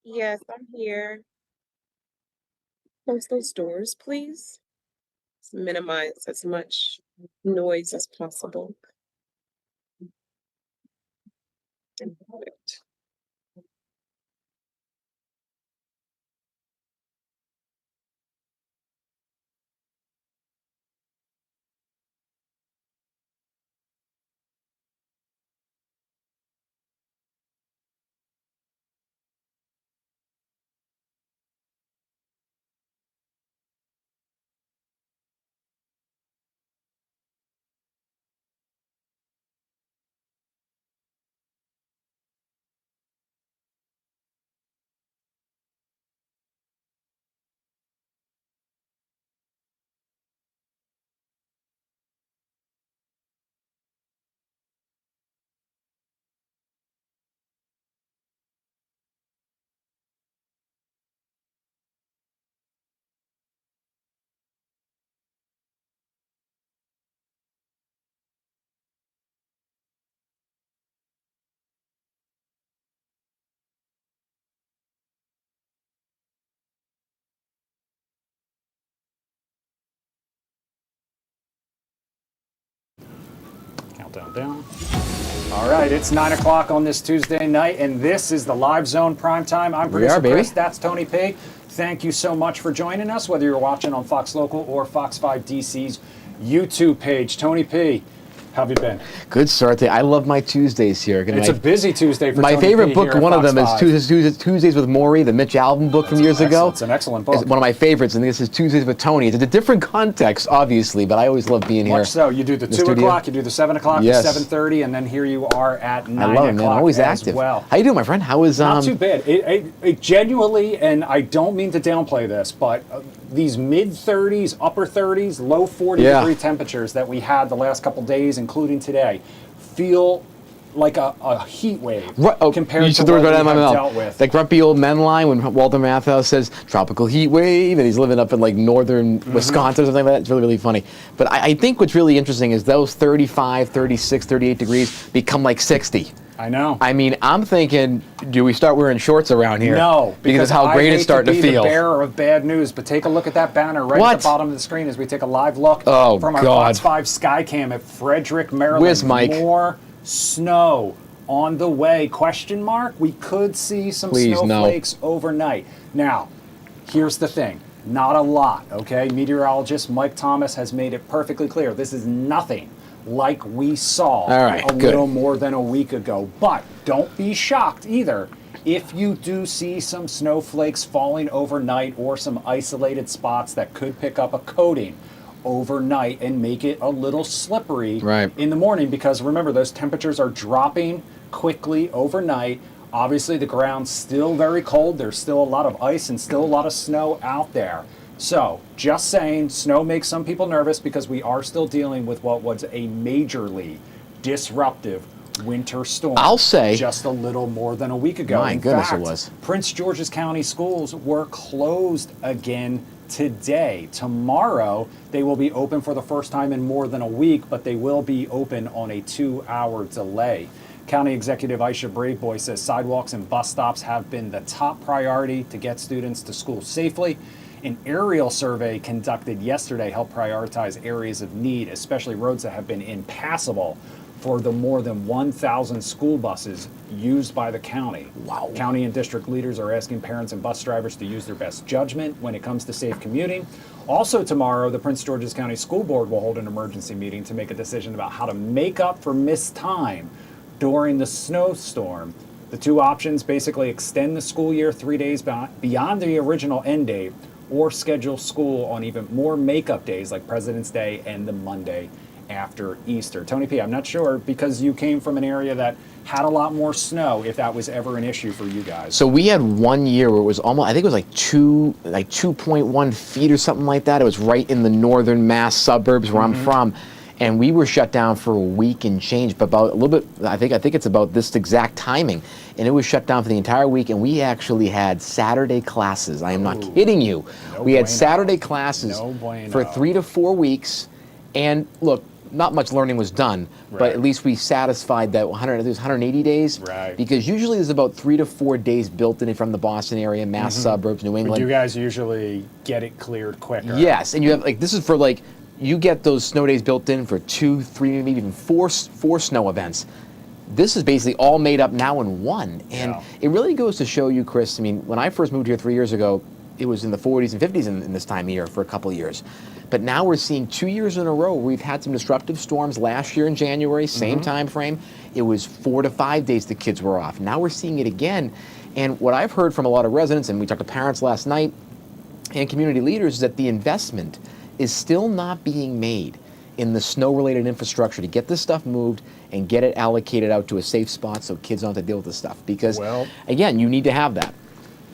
Yes, I'm here. Close those doors, please. Minimize as much noise as possible. Perfect. Countdown down. All right, it's 9 o'clock on this Tuesday night, and this is the Live Zone Primetime. I'm producer Chris, that's Tony P. Thank you so much for joining us, whether you're watching on Fox Local or Fox 5 DC's YouTube page. Tony P, how have you been? Good start. I love my Tuesdays here. It's a busy Tuesday for my Tony favorite P book. here One at of them Fox is Tuesdays with Maury, the Mitch Albom book from years ago. It's an excellent book. It's one of my favorites, and this is Tuesdays with Tony. It's a different context, obviously, but I always love being here. Much so. You do the 2 o'clock, you do the 7 o'clock, yes. the 7:30, and then here you are at 9 o'clock. I love it, man. Always as active. Well. How you doing, my friend? How is Not too bad. It genuinely, and I don't mean to downplay this, but these mid-30s, upper 30s, low 40-degree temperatures that we had the last couple days, including today, feel like a heat wave compared to what we have dealt with. That grumpy old men line when Walter Matthau says tropical heat wave, and he's living up in like northern Wisconsin or something like that. It's really, really funny. But I think what's really interesting is those 35, 36, 38 degrees become like 60. I know. I mean, I'm thinking, do we start wearing shorts around here? No, because how great it's starting to feel. I hate to be the bearer of bad news, but take a look at that banner right at the bottom of the screen as we take a live look from our Fox 5 Skycam at Frederick, Maryland. Where's Mike? More snow on the way, question mark. We could see some snowflakes overnight. Now, here's the thing. Not a lot, okay? Meteorologist Mike Thomas has made it perfectly clear. This is nothing like we saw little more than a week ago. But don't be shocked either if you do see some snowflakes falling overnight or some isolated spots that could pick up a coating overnight and make it a little slippery in the morning, because remember, those temperatures are dropping quickly overnight. Obviously, the ground's still very cold. There's still a lot of ice and still a lot of snow out there. So, just saying, snow makes some people nervous because we are still dealing with what was a majorly disruptive winter storm. I'll say just a little more than a week ago. My goodness, it was. Prince George's County schools were closed again today. Tomorrow, they will be open for the first time in more than a week, but they will be open on a 2-hour delay. County Executive Aisha Braveboy says sidewalks and bus stops have been the top priority to get students to school safely. An aerial survey conducted yesterday helped prioritize areas of need, especially roads that have been impassable for the more than 1,000 school buses used by the county. Wow. County and district leaders are asking parents and bus drivers to use their best judgment when it comes to safe commuting. Also tomorrow, the Prince George's County School Board will hold an emergency meeting to make a decision about how to make up for missed time during the snowstorm. The two options basically extend the school year 3 days beyond the original end date, or schedule school on even more makeup days like President's Day and the Monday after Easter. Tony P, I'm not sure, because you came from an area that had a lot more snow, if that was ever an issue for you guys. So we had 1 year where it was almost, I think it was like 2.1 feet or something like that. It was right in the northern Mass suburbs where I'm from. And we were shut down for a week and change, but about a little bit, I think it's about this exact timing. And it was shut down for the entire week, and we actually had Saturday classes. I am not kidding you. We had Saturday classes for 3 to 4 weeks. And look, not much learning was done, but Right. at least we satisfied that 100, there's 180 days. Right. Because usually there's about 3 to 4 days built in from the Boston area, Mass suburbs, New But England. you guys usually get it cleared quicker. Yes, and you have like this is for like you get those snow days built in for 2, 3, maybe even four snow events. This is basically all made up now in one, and Yeah. it really goes to show you, Chris. I mean, when I first moved here 3 years ago, it was in the 40s and 50s in this time of year for a couple of years. But now we're seeing 2 years in a row where we've had some disruptive storms. Last year in January, same time frame, it was 4 to 5 days the kids were off. Now we're seeing it again. And what I've heard from a lot of residents, and we talked to parents last night, and community leaders, is that the investment is still not being made in the snow-related infrastructure to get this stuff moved and get it allocated out to a safe spot so kids don't have to deal with this stuff. Because, Well- again, you need to have that.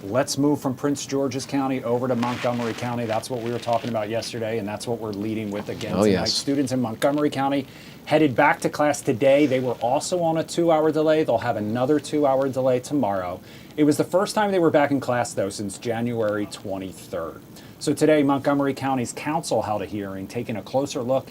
Let's move from Prince George's County over to Montgomery County. That's what we were talking about yesterday, and that's what we're leading with again Oh, tonight. yes. Students in Montgomery County headed back to class today. They were also on a 2-hour delay. They'll have another 2-hour delay tomorrow. It was the first time they were back in class, though, since January 23rd. So today, Montgomery County's council held a hearing taking a closer look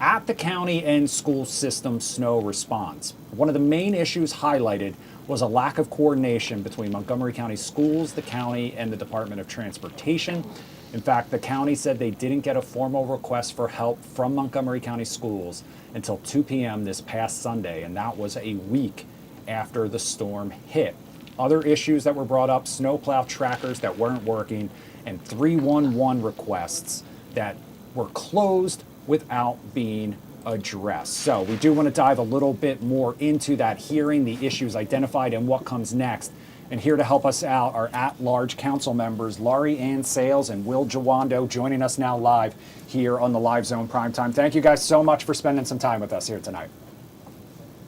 at the county and school system snow response. One of the main issues highlighted was a lack of coordination between Montgomery County schools, the county, and the Department of Transportation. In fact, the county said they didn't get a formal request for help from Montgomery County schools until 2 p.m. this past Sunday, and that was a week after the storm hit. Other issues that were brought up: snowplow trackers that weren't working, and 311 requests that were closed without being addressed. So we do want to dive a little bit more into that hearing, the issues identified, and what comes next. And here to help us out are at-large council members Laurie Ann Sales and Will Jawando, joining us now live here on the Live Zone Primetime. Thank you guys so much for spending some time with us here tonight.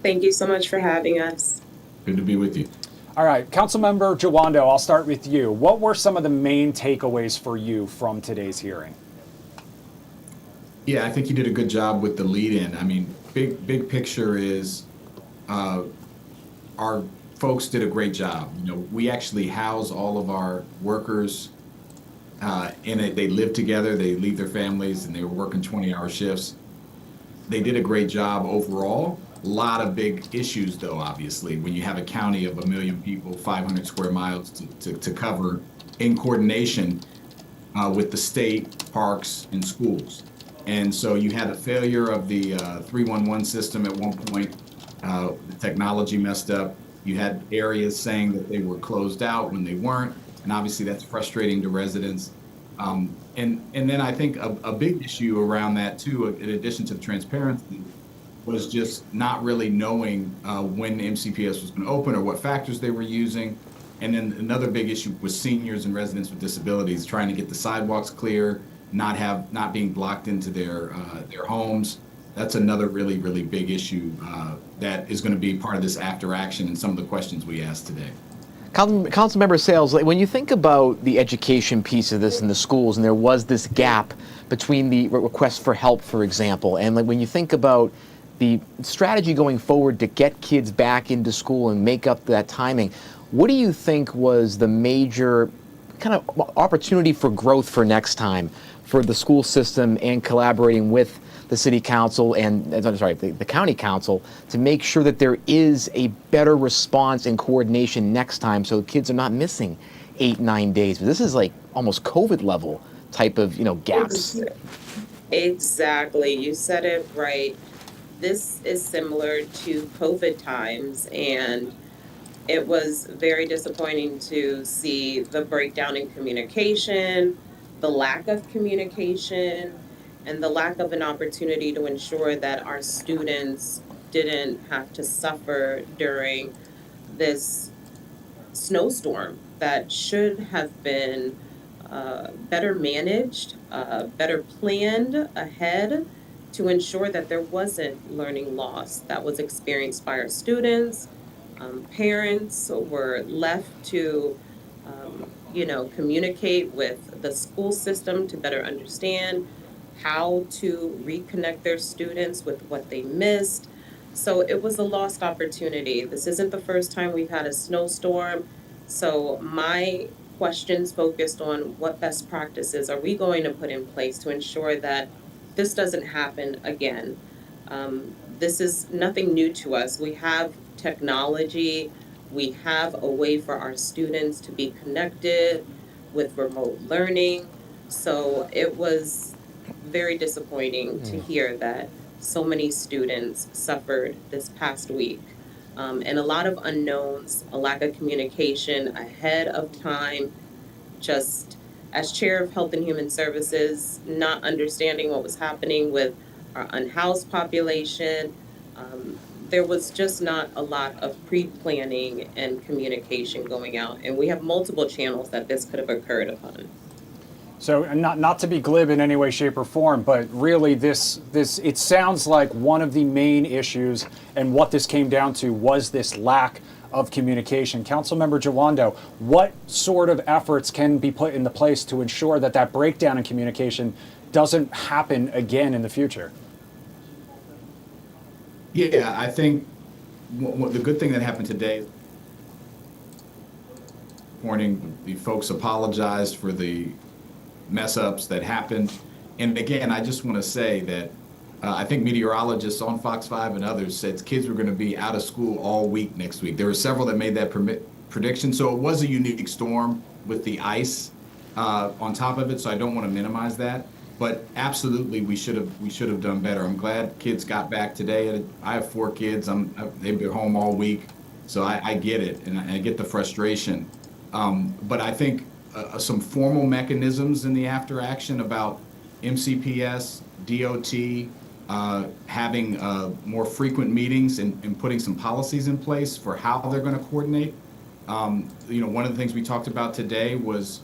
Thank you so much for having us. Good to be with you. All right, Councilmember Jawando, I'll start with you. What were some of the main takeaways for you from today's hearing? Yeah, I think you did a good job with the lead-in. I mean, big picture is our folks did a great job. You know, we actually house all of our workers in it. They live together, they leave their families, and they were working 20-hour shifts. They did a great job overall. A lot of big issues, though, obviously, when you have a county of 1 million people, 500 square miles to cover in coordination with the state, parks, and schools. And so you had a failure of the 311 system at one point. The technology messed up. You had areas saying that they were closed out when they weren't. And obviously that's frustrating to residents. And then I think a big issue around that too, in addition to the transparency, was just not really knowing when MCPS was going to open or what factors they were using. And then another big issue was seniors and residents with disabilities, trying to get the sidewalks clear, not being blocked into their homes. That's another really big issue that is going to be part of this after action and some of the questions we asked today. Councilmember Sales, when you think about the education piece of this in the schools, and there was this gap between the request for help, for example, and when you think about the strategy going forward to get kids back into school and make up that timing, what do you think was the major kind of opportunity for growth for next time for the school system and collaborating with the city council and, the county council to make sure that there is a better response and coordination next time so kids are not missing 8-9 days? But this is like almost COVID level type of, gaps. Exactly. You said it right. This is similar to COVID times, and it was very disappointing to see the breakdown in communication, the lack of communication, and the lack of an opportunity to ensure that our students didn't have to suffer during this snowstorm that should have been better managed, better planned ahead to ensure that there wasn't learning loss that was experienced by our students. Parents were left to, communicate with the school system to better understand how to reconnect their students with what they missed. So it was a lost opportunity. This isn't the first time we've had a snowstorm. So my questions focused on what best practices are we going to put in place to ensure that this doesn't happen again. This is nothing new to us. We have technology. We have a way for our students to be connected with remote learning. So it was very disappointing to hear that so many students suffered this past week. And a lot of unknowns, a lack of communication ahead of time, just as chair of Health and Human Services, not understanding what was happening with our unhoused population. There was just not a lot of pre-planning and communication going out, and we have multiple channels that this could have occurred upon. So not to be glib in any way, shape, or form, but really this it sounds like one of the main issues and what this came down to was this lack of communication. Councilmember Jawando, what sort of efforts can be put into place to ensure that that breakdown in communication doesn't happen again in the future? Yeah, I think the good thing that happened today, morning, the folks apologized for the mess ups that happened. And again, I just want to say that I think meteorologists on Fox 5 and others said kids were going to be out of school all week next week. There were several that made that prediction. So it was a unique storm with the ice on top of it. So I don't want to minimize that. But absolutely, we should have done better. I'm glad kids got back today. I have 4 kids. They've been home all week, so I get it, and I get the frustration. But I think some formal mechanisms in the after action about MCPS, DOT, having more frequent meetings and putting some policies in place for how they're going to coordinate. One of the things we talked about today was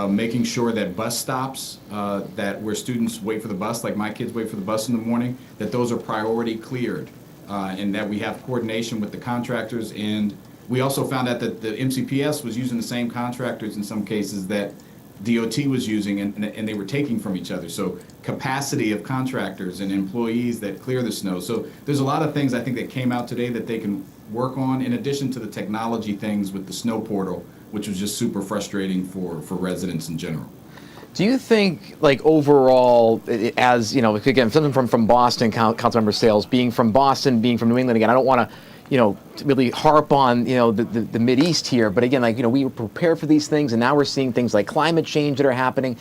making sure that bus stops that where students wait for the bus, like my kids wait for the bus in the morning, that those are priority cleared, and that we have coordination with the contractors. And we also found out that the MCPS was using the same contractors in some cases that DOT was using, and they were taking from each other. So capacity of contractors and employees that clear the snow. So there's a lot of things I think that came out today that they can work on, in addition to the technology things with the snow portal, which was just super frustrating for residents in general. Do you think, like, overall, as, again, something from Boston, Councilmember Sales, being from Boston, being from New England, again, I don't want to, really harp on, the Mideast here, but again, we were prepared for these things, and now we're seeing things like climate change that are happening.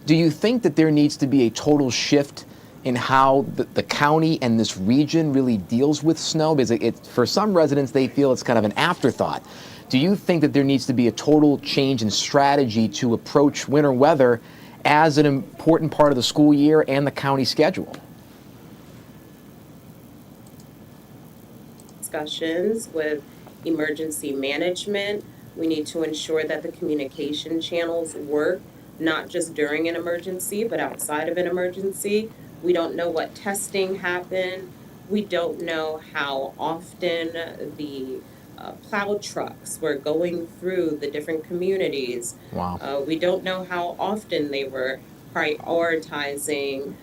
Do you think that there needs to be a total shift in how the county and this region really deals with snow? Because for some residents, they feel it's kind of an afterthought. Do you think that there needs to be a total change in strategy to approach winter weather as an important part of the school year and the county schedule? Discussions with emergency management. We need to ensure that the communication channels work, not just during an emergency, but outside of an emergency. We don't know what testing happened. We don't know how often the plow trucks were going through the different communities. Wow. We don't know how often they were prioritizing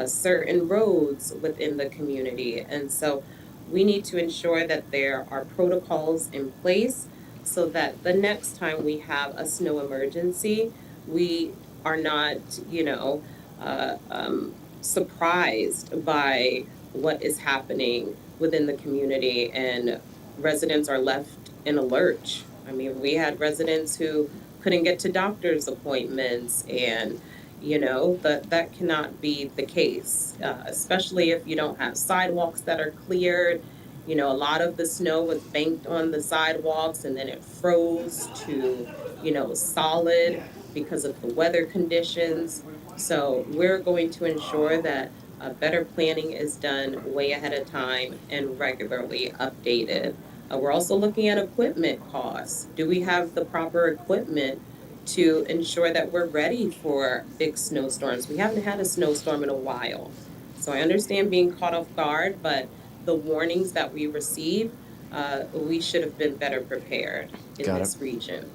certain roads within the community. And so we need to ensure that there are protocols in place so that the next time we have a snow emergency, we are not, surprised by what is happening within the community, and residents are left in a lurch. I mean, we had residents who couldn't get to doctor's appointments, and that cannot be the case, especially if you don't have sidewalks that are cleared. A lot of the snow was banked on the sidewalks, and then it froze to, solid because of the weather conditions. So we're going to ensure that better planning is done way ahead of time and regularly updated. We're also looking at equipment costs. Do we have the proper equipment to ensure that we're ready for big snowstorms? We haven't had a snowstorm in a while. So I understand being caught off guard, but the warnings that we received, we should have been better prepared in this region.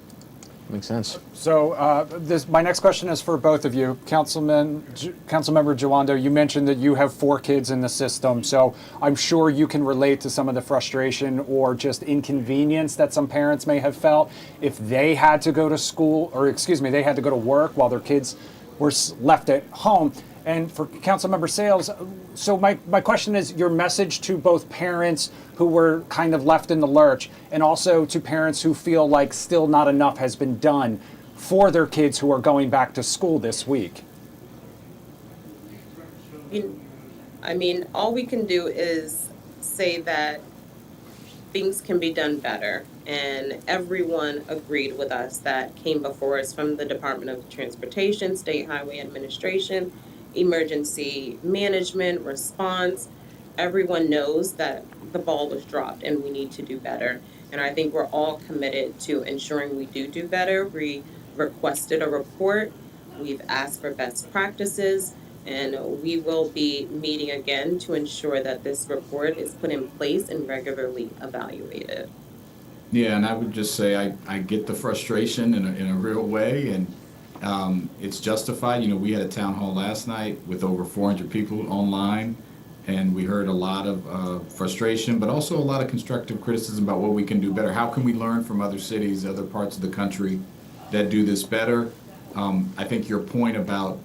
Makes sense. So my next question is for both of you. Councilmember Jawando, you mentioned that you have 4 kids in the system, so I'm sure you can relate to some of the frustration or just inconvenience that some parents may have felt if they had to go to school, or they had to go to work while their kids were left at home. And for Councilmember Sales, so my question is your message to both parents who were kind of left in the lurch and also to parents who feel like still not enough has been done for their kids who are going back to school this week. I mean, all we can do is say that things can be done better. And everyone agreed with us that came before us from the Department of Transportation, State Highway Administration, Emergency Management, Response. Everyone knows that the ball was dropped and we need to do better. And I think we're all committed to ensuring we do better. We requested a report. We've asked for best practices. And we will be meeting again to ensure that this report is put in place and regularly evaluated. Yeah, and I would just say I get the frustration in a real way, and it's justified. You know, we had a town hall last night with over 400 people online, and we heard a lot of frustration, but also a lot of constructive criticism about what we can do better. How can we learn from other cities, other parts of the country that do this better? I think your point about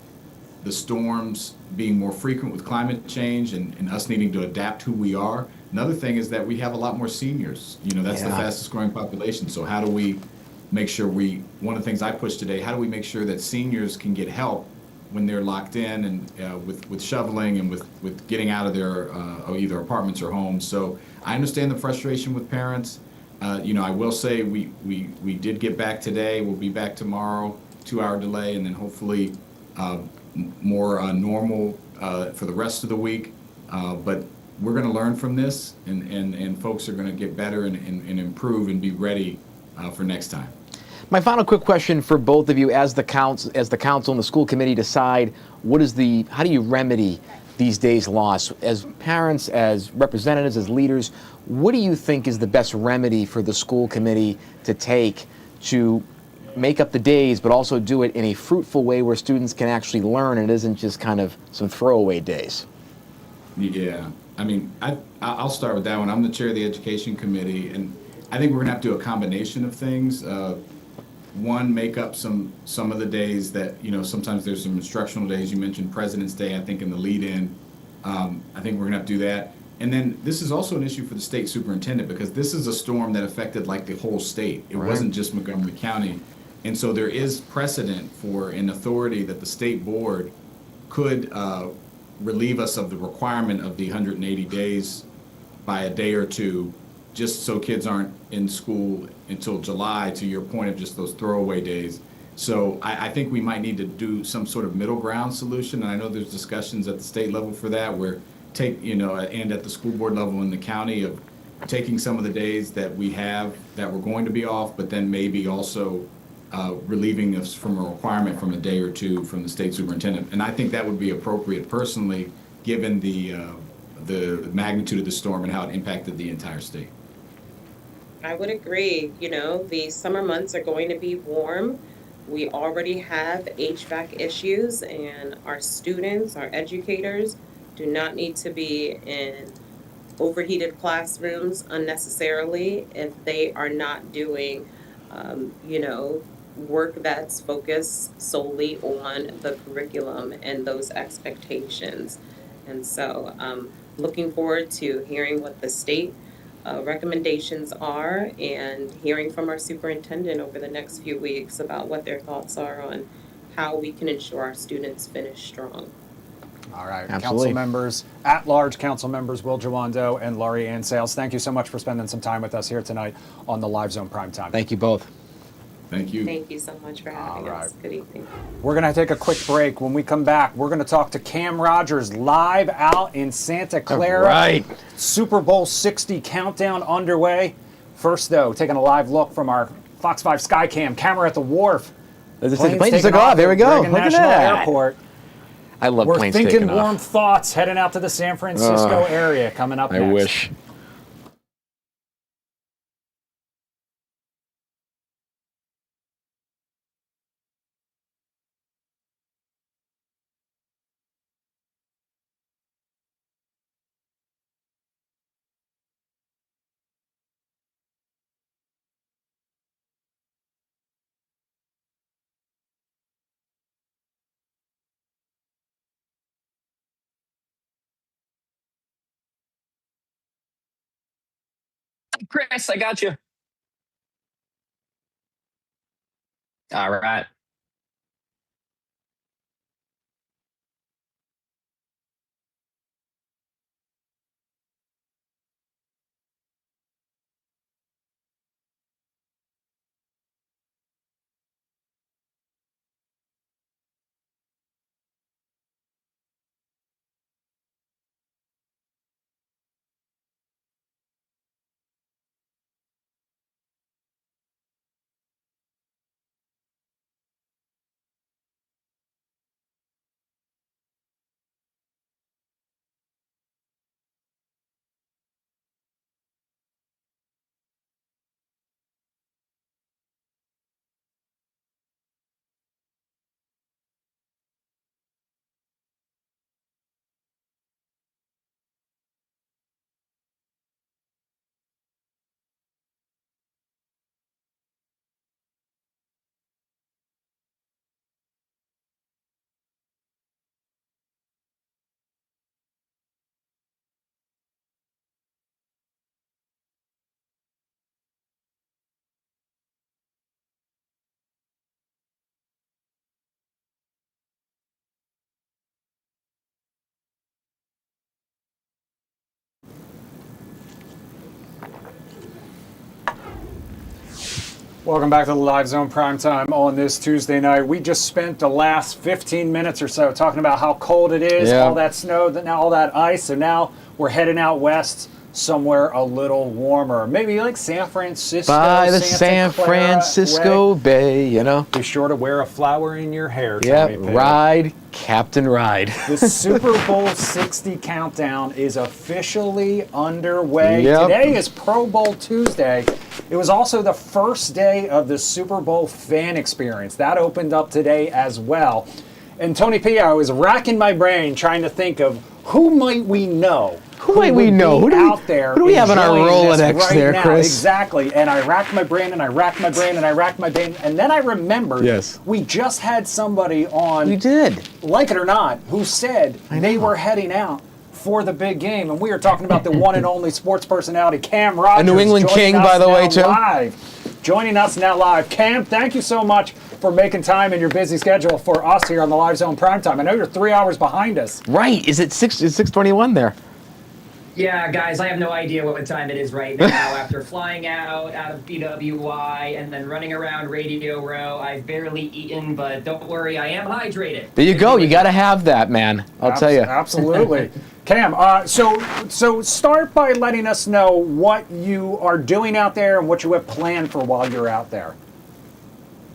the storms being more frequent with climate change and us needing to adapt who we are. Another thing is that we have a lot more seniors. You know, that's the fastest growing population. So how do we make sure one of the things I pushed today, how do we make sure that seniors can get help when they're locked in and with shoveling and with getting out of their either apartments or homes. So I understand the frustration with parents. You know, I will say we did get back today. We'll be back tomorrow, 2-hour delay, and then hopefully more normal for the rest of the week. But we're going to learn from this, and folks are going to get better and improve and be ready for next time. My final quick question for both of you, as the council and the school committee decide how do you remedy these days lost? As parents, as representatives, as leaders, what do you think is the best remedy for the school committee to take to make up the days, but also do it in a fruitful way where students can actually learn and it isn't just kind of some throwaway days? Yeah, I mean, I'll start with that one. I'm the chair of the education committee, and I think we're gonna have to do a combination of things. One, make up some of the days that, you know, sometimes there's some instructional days. You mentioned President's Day, I think, in the lead-in. I think we're gonna have to do that. And then this is also an issue for the state superintendent, because this is a storm that affected like the whole state. It wasn't just Montgomery County. And so there is precedent for an authority that the state board could relieve us of the requirement of the 180 days by a day or two, just so kids aren't in school until July, to your point of just those throwaway days. So I think we might need to do some sort of middle ground solution. And I know there's discussions at the state level for that, where and at the school board level in the county, of taking some of the days that we have that we're going to be off, but then maybe also relieving us from a requirement from a day or two from the state superintendent. And I think that would be appropriate personally, given the magnitude of the storm and how it impacted the entire state. I would agree. You know, the summer months are going to be warm. We already have HVAC issues, and our students, our educators, do not need to be in overheated classrooms unnecessarily if they are not doing, work that's focused solely on the curriculum and those expectations. And so looking forward to hearing what the state recommendations are and hearing from our superintendent over the next few weeks about what their thoughts are on how we can ensure our students finish strong. All right, Absolutely. council members, at-large council members Will Jawando and Laurie Ann Sales, thank you so much for spending some time with us here tonight on the Live Zone Primetime. Thank you both. Thank you. Thank you so much for having us. Good evening. We're going to take a quick break. When we come back, we're going to talk to Cam Rogers live out in Santa Clara. All right. Super Bowl 60 countdown underway. First, though, taking a live look from our Fox 5 Skycam camera at the wharf. The plane just took off. There we go. Look Look at National that. Airport. I love We're planes thinking taking warm off. thoughts heading out to the San Francisco area coming up next. I wish. Chris, I got you. All right. Welcome back to the Live Zone Primetime on this Tuesday night. We just spent the last 15 minutes or so talking about how cold it is, all that snow, now all that ice, so now we're heading out west somewhere a little warmer. Maybe like San Francisco, by the Santa San Clara Francisco way. Bay, you know. Be sure to wear a flower in your hair. Yep, Tony Payne. ride, Captain Ride. The Super Bowl 60 countdown is officially underway. Yep. Today is Pro Bowl Tuesday. It was also the first day of the Super Bowl fan experience. That opened up today as well. And Tony P, I was racking my brain trying to think of who might we know. Who might we know? Who do we have on our Rolodex right there, now. Chris? Exactly. And I racked my brain and I racked my brain and I racked my brain. And then I remembered we just had somebody on, We did. like it or not, who said they were heading out for the big game. And we are talking about the one and only sports personality, Cam Rogers. A New England King, by the way, too. Joining us now live. Cam, thank you so much for making time in your busy schedule for us here on the Live Zone Primetime. I know you're 3 hours behind us. Right. Is it 6:21 there? Yeah, guys, I have no idea what time it is right now. After flying out of BWI and then running around Radio Row, I've barely eaten, but don't worry, I am hydrated. There you go. You got to have that, man. I'll tell you. Absolutely. Cam, so start by letting us know what you are doing out there and what you have planned for while you're out there.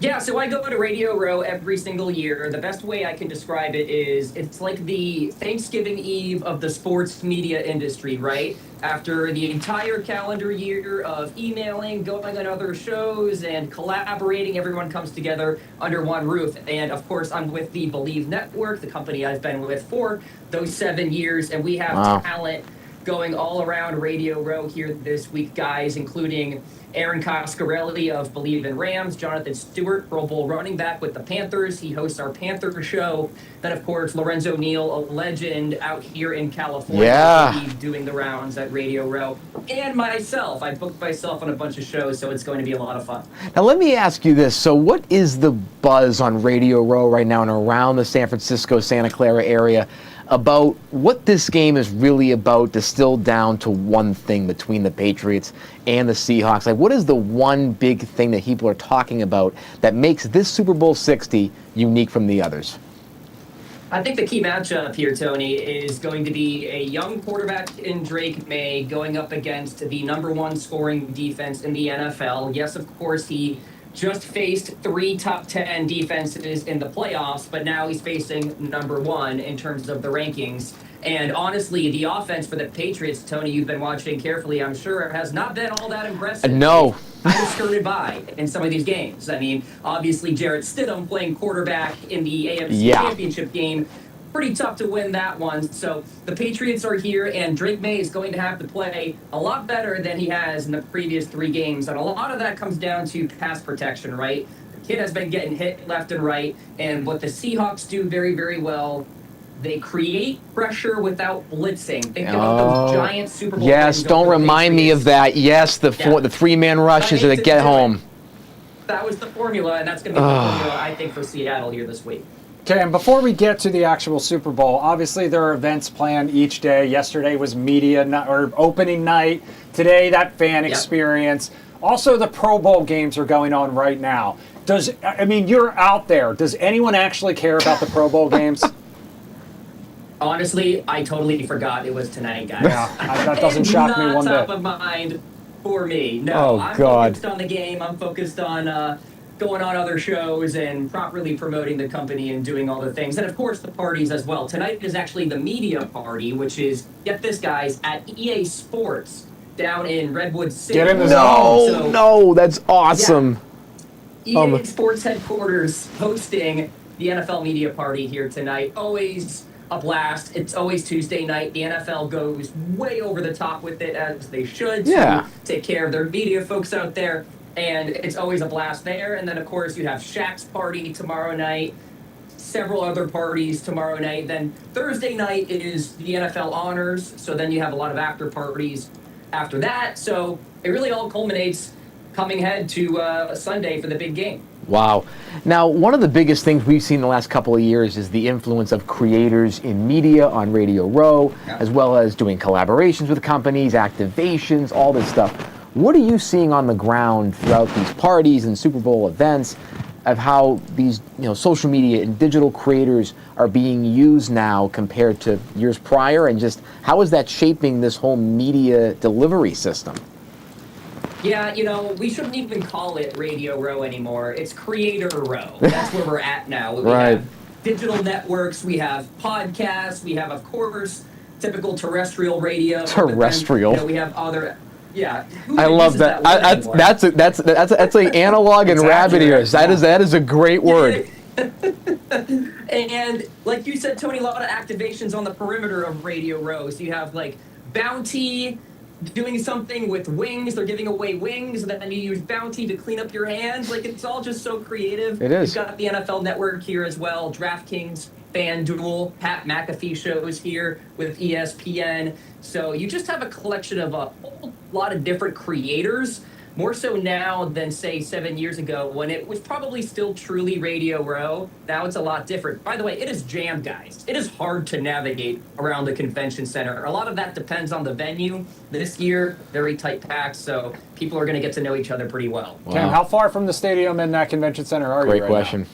Yeah, so I go to Radio Row every single year. The best way I can describe it is it's like the Thanksgiving Eve of the sports media industry, right? After the entire calendar year of emailing, going on other shows, and collaborating, everyone comes together under one roof. And of course, I'm with the Believe Network, the company I've been with for those 7 years, and we have talent going all around Radio Row here this week, guys, including Aaron Coscarelli of Believe in Rams, Jonathan Stewart, Pro Bowl running back with the Panthers. He hosts our Panther show. Then, of course, Lorenzo Neal, a legend out here in California, doing the rounds at Radio Row. And myself. I booked myself on a bunch of shows, so it's going to be a lot of fun. Now, let me ask you this. So what is the buzz on Radio Row right now and around the San Francisco, Santa Clara area about what this game is really about, distilled down to one thing between the Patriots and the Seahawks? Like, what is the one big thing that people are talking about that makes this Super Bowl 60 unique from the others? I think the key matchup here, Tony, is going to be a young quarterback in Drake May going up against the #1 scoring defense in the NFL. Yes, of course, he just faced 3 top 10 defenses in the playoffs, but now he's facing #1 in terms of the rankings. And honestly, the offense for the Patriots, Tony, you've been watching carefully, I'm sure, has not been all that impressive. No. I was skirted by in some of these games. I mean, obviously, Jarrett Stidham playing quarterback in the AFC Championship game. Pretty tough to win that one. So the Patriots are here, and Drake May is going to have to play a lot better than he has in the previous 3 games. And a lot of that comes down to pass protection, right? The kid has been getting hit left and right. And what the Seahawks do very, very well, They create pressure without blitzing. Think about those giant Super Bowl Yes, wins don't over the remind me Patriots. of that. Yes, the three-man rushes I to hate get do it. home. That was the formula, and that's going to be the formula, I think, for Seattle here this week. Okay, and before we get to the actual Super Bowl, obviously there are events planned each day. Yesterday was or opening night. Today, that fan experience. Also, the Pro Bowl games are going on right now. You're out there. Does anyone actually care about the Pro Bowl games? Honestly, I totally forgot it was tonight, guys. Yeah, that doesn't shock me one bit. Not top of mind for me. No, Oh, I'm God. focused on the game. I'm focused on going on other shows and properly promoting the company and doing all the things. And, of course, the parties as well. Tonight is actually the media party, which is, get this, guys, at EA Sports down in Redwood City. Get in the No, no, that's awesome. EA Sports headquarters hosting the NFL media party here tonight. Always a blast. It's always Tuesday night. The NFL goes way over the top with it, as they should, to take care of their media folks out there. And it's always a blast there. And then, of course, you have Shaq's party tomorrow night, several other parties tomorrow night. Then Thursday night is the NFL honors. So then you have a lot of after parties after that. So it really all culminates coming ahead to Sunday for the big game. Wow. Now, one of the biggest things we've seen in the last couple of years is the influence of creators in media on Radio Row, as well as doing collaborations with companies, activations, all this stuff. What are you seeing on the ground throughout these parties and Super Bowl events of how these social media and digital creators are being used now compared to years prior, and just how is that shaping this whole media delivery system? Yeah, we shouldn't even call it Radio Row anymore. It's Creator Row. That's where we're at now. We have digital networks, we have podcasts, we have, of course, typical terrestrial radio. Terrestrial. Then, we have other. Yeah. I love that. That's like analog and rabbit ears. That is a great word. And like you said, Tony, a lot of activations on the perimeter of Radio Row. So you have like Bounty doing something with wings. They're giving away wings, and then you use Bounty to clean up your hands. Like, it's all just so creative. It is. You've got the NFL Network here as well, DraftKings, FanDuel, Pat McAfee shows here with ESPN. So you just have a collection of a whole lot of different creators, more so now than, say, 7 years ago when it was probably still truly Radio Row. Now it's a lot different. By the way, it is jammed, guys. It is hard to navigate around the convention center. A lot of that depends on the venue. This year, very tight packs, so people are going to get to know each other pretty well. Wow. Cam, how far from the stadium and that convention center are you Great right question. now?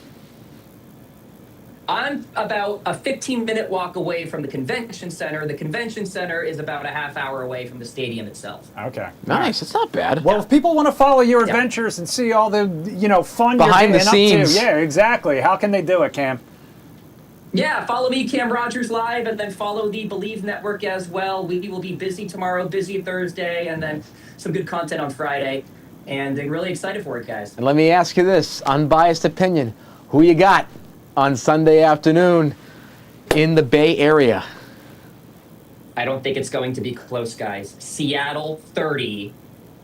I'm about a 15-minute walk away from the convention center. The convention center is about a half hour away from the stadium itself. Okay. Nice. It's not bad. Well, if people want to follow your adventures and see all the, fun Behind you're the getting up scenes. to. Yeah, exactly. How can they do it, Cam? Yeah, follow me, Cam Rogers Live, and then follow the Believe Network as well. We will be busy tomorrow, busy Thursday, and then some good content on Friday. And I'm really excited for it, guys. And let me ask you this, unbiased opinion. Who you got on Sunday afternoon in the Bay Area? I don't think it's going to be close, guys. Seattle 30,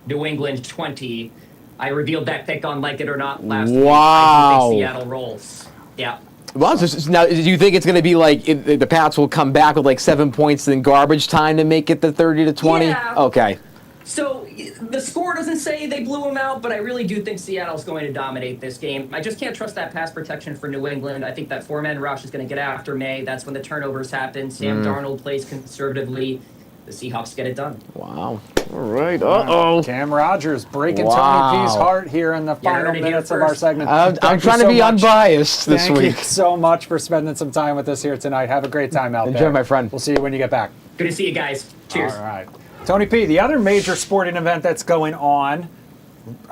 New England 20. I revealed that pick on Like It or Not last week. I do think Seattle rolls. Yeah. Well, now, do you think it's going to be like the Pats will come back with like 7 points in garbage time to make it the 30-20? Yeah. Okay. So the score doesn't say they blew them out, but I really do think Seattle's going to dominate this game. I just can't trust that pass protection for New England. I think that four-man rush is going to get after May. That's when the turnovers happen. Sam Darnold plays conservatively. The Seahawks get it done. Wow. All right. Uh-oh. Cam Rogers breaking Wow. Tony P's heart here in the final heard it here minutes of our first. segment. I'm Thank trying you to be so much. unbiased this Thank week. you so much for spending some time with us here tonight. Have a great time out there. Enjoy, my friend. We'll see you when you get back. Good to see you guys. Cheers. All right. Tony P, the other major sporting event that's going on,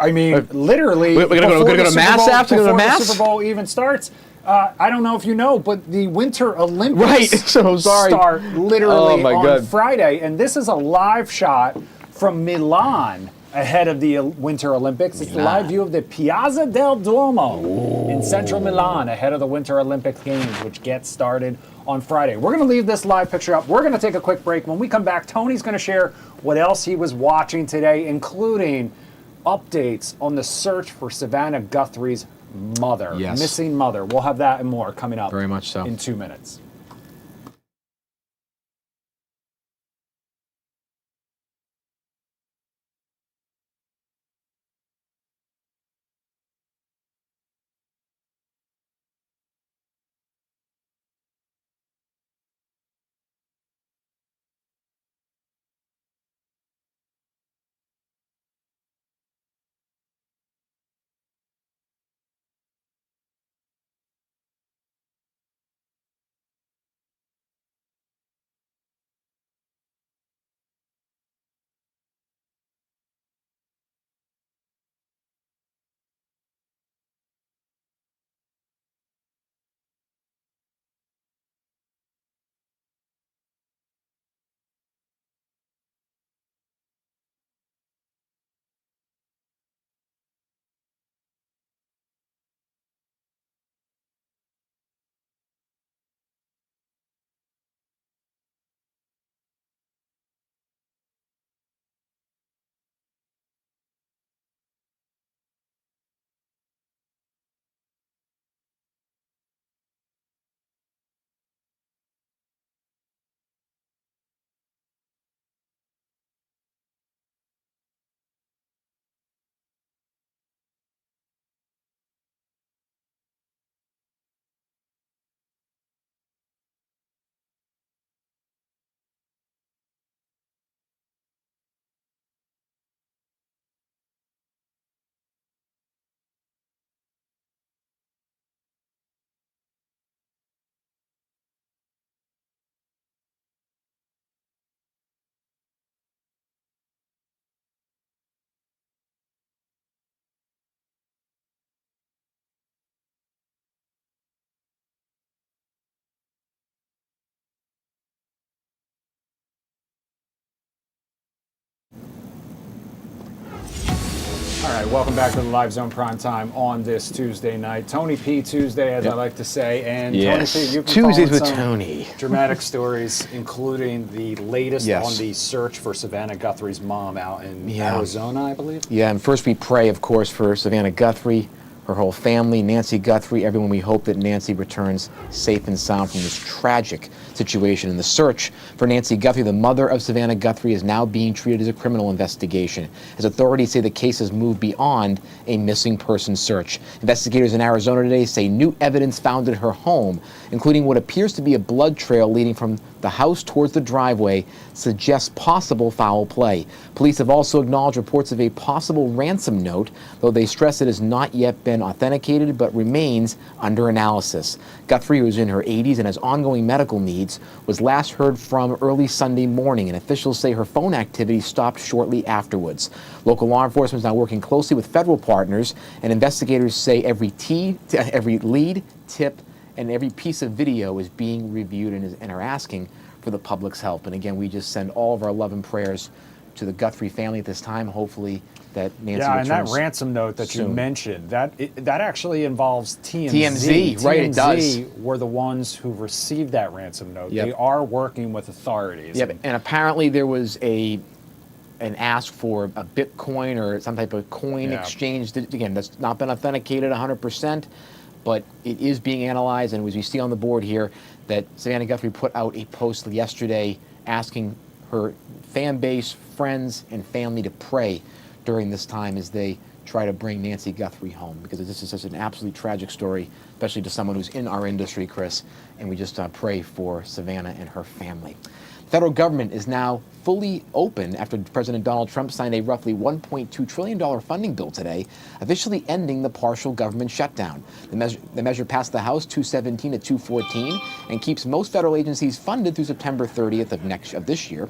literally, We're gonna go to Mass after before Mass? the Super Bowl even starts. I don't know if you know, but the Winter Olympics Right, so sorry. start literally Oh, my on God. Friday, and this is a live shot from Milan ahead of the Winter Olympics. It's the live view of the Piazza del Duomo in central Milan ahead of the Winter Olympic Games, which get started on Friday. We're going to leave this live picture up. We're going to take a quick break. When we come back, Tony's going to share what else he was watching today, including updates on the search for Savannah Guthrie's mother, Yes. missing mother. We'll have that and more coming up Very much so. in 2 minutes. All right, welcome back to the Live Zone Primetime on this Tuesday night. Tony P. Tuesday, as I like to say. And yes. Tony P., you've been Tuesdays with some Tony. dramatic stories, including the latest Yes. on the search for Savannah Guthrie's mom out in Arizona, I believe. Yeah, and first we pray, of course, for Savannah Guthrie, her whole family, Nancy Guthrie, everyone. We hope that Nancy returns safe and sound from this tragic situation. And the search for Nancy Guthrie, the mother of Savannah Guthrie, is now being treated as a criminal investigation, as authorities say the case has moved beyond a missing person search. Investigators in Arizona today say new evidence found at her home, including what appears to be a blood trail leading from the house towards the driveway, suggests possible foul play. Police have also acknowledged reports of a possible ransom note, though they stress it has not yet been authenticated but remains under analysis. Guthrie, who is in her 80s and has ongoing medical needs, was last heard from early Sunday morning, and officials say her phone activity stopped shortly afterwards. Local law enforcement is now working closely with federal partners, and investigators say every lead, tip, and every piece of video is being reviewed and are asking for the public's help. And again, we just send all of our love and prayers to the Guthrie family at this time. Hopefully that Nancy returns and that ransom note that soon. you mentioned, that actually involves TMZ. TMZ, right, it does. TMZ were the ones who received that ransom note. Yep. They are working with authorities. Yep, and apparently there was an ask for a Bitcoin or some type of coin exchange. Again, that's not been authenticated 100%, but it is being analyzed. And as we see on the board here, that Savannah Guthrie put out a post yesterday asking her fan base, friends, and family to pray during this time as they try to bring Nancy Guthrie home, because this is such an absolutely tragic story, especially to someone who's in our industry, Chris, and we just pray for Savannah and her family. The federal government is now fully open after President Donald Trump signed a roughly $1.2 trillion funding bill today, officially ending the partial government shutdown. The measure passed the House 217 to 214 and keeps most federal agencies funded through September 30th of this year.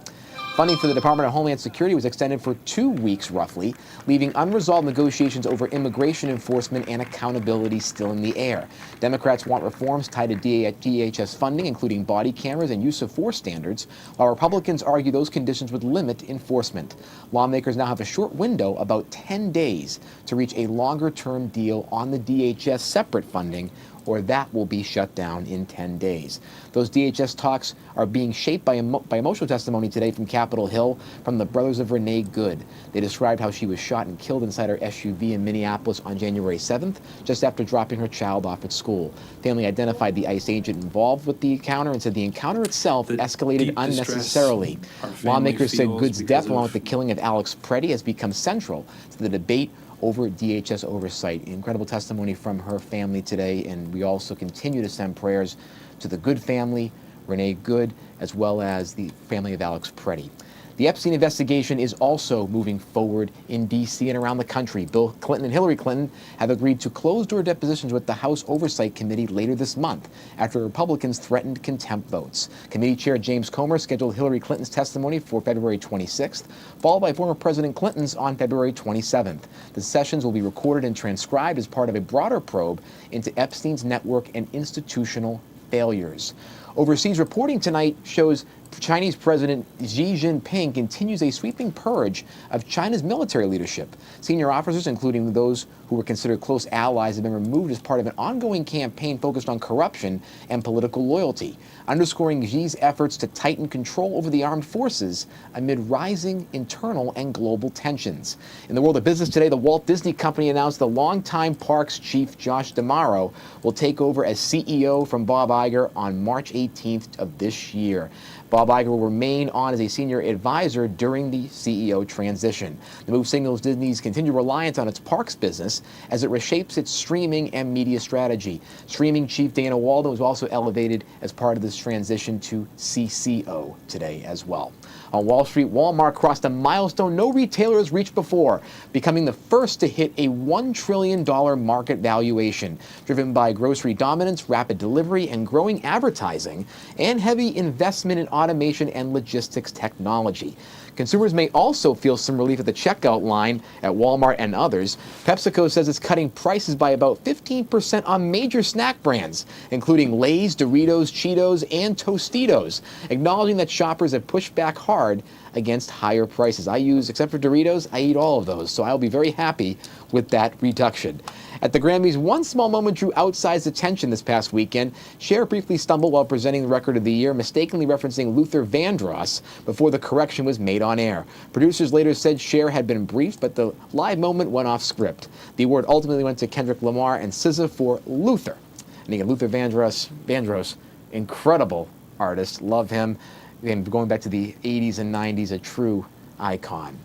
Funding for the Department of Homeland Security was extended for 2 weeks, roughly, leaving unresolved negotiations over immigration enforcement and accountability still in the air. Democrats want reforms tied to DHS funding, including body cameras and use of force standards, while Republicans argue those conditions would limit enforcement. Lawmakers now have a short window, about 10 days, to reach a longer-term deal on the DHS separate funding, or that will be shut down in 10 days. Those DHS talks are being shaped by emotional testimony today from Capitol Hill from the brothers of Renee Good. They described how she was shot and killed inside her SUV in Minneapolis on January 7th, just after dropping her child off at school. Family identified the ICE agent involved with the encounter and said the encounter itself escalated unnecessarily. Lawmakers said Good's death, along with the killing of Alex Preddy, has become central to the debate over DHS oversight. Incredible testimony from her family today, and we also continue to send prayers to the Good family, Renee Good, as well as the family of Alex Preddy. The Epstein investigation is also moving forward in D.C. and around the country. Bill Clinton and Hillary Clinton have agreed to closed-door depositions with the House Oversight Committee later this month after Republicans threatened contempt votes. Committee Chair James Comer scheduled Hillary Clinton's testimony for February 26th, followed by former President Clinton's on February 27th. The sessions will be recorded and transcribed as part of a broader probe into Epstein's network and institutional failures. Overseas reporting tonight shows Chinese President Xi Jinping continues a sweeping purge of China's military leadership. Senior officers, including those who were considered close allies, have been removed as part of an ongoing campaign focused on corruption and political loyalty, underscoring Xi's efforts to tighten control over the armed forces amid rising internal and global tensions. In the world of business today, the Walt Disney Company announced the longtime parks chief Josh D'Amaro will take over as CEO from Bob Iger on March 18th of this year. Bob Iger will remain on as a senior advisor during the CEO transition. The move signals Disney's continued reliance on its parks business as it reshapes its streaming and media strategy. Streaming chief Dana Walden was also elevated as part of this transition to CCO today as well. On Wall Street, Walmart crossed a milestone no retailer has reached before, becoming the first to hit a $1 trillion market valuation, driven by grocery dominance, rapid delivery, and growing advertising, and heavy investment in automation and logistics technology. Consumers may also feel some relief at the checkout line at Walmart and others. PepsiCo says it's cutting prices by about 15% on major snack brands, including Lay's, Doritos, Cheetos, and Tostitos, acknowledging that shoppers have pushed back hard hard against higher prices. Except for Doritos, I eat all of those, so I'll be very happy with that reduction. At the Grammys, one small moment drew outsized attention this past weekend. Cher briefly stumbled while presenting the Record of the Year, mistakenly referencing Luther Vandross before the correction was made on air. Producers later said Cher had been briefed, but the live moment went off script. The award ultimately went to Kendrick Lamar and SZA for Luther. And again, Luther Vandross, incredible artist, love him. Again, going back to the 80s and 90s, a true icon.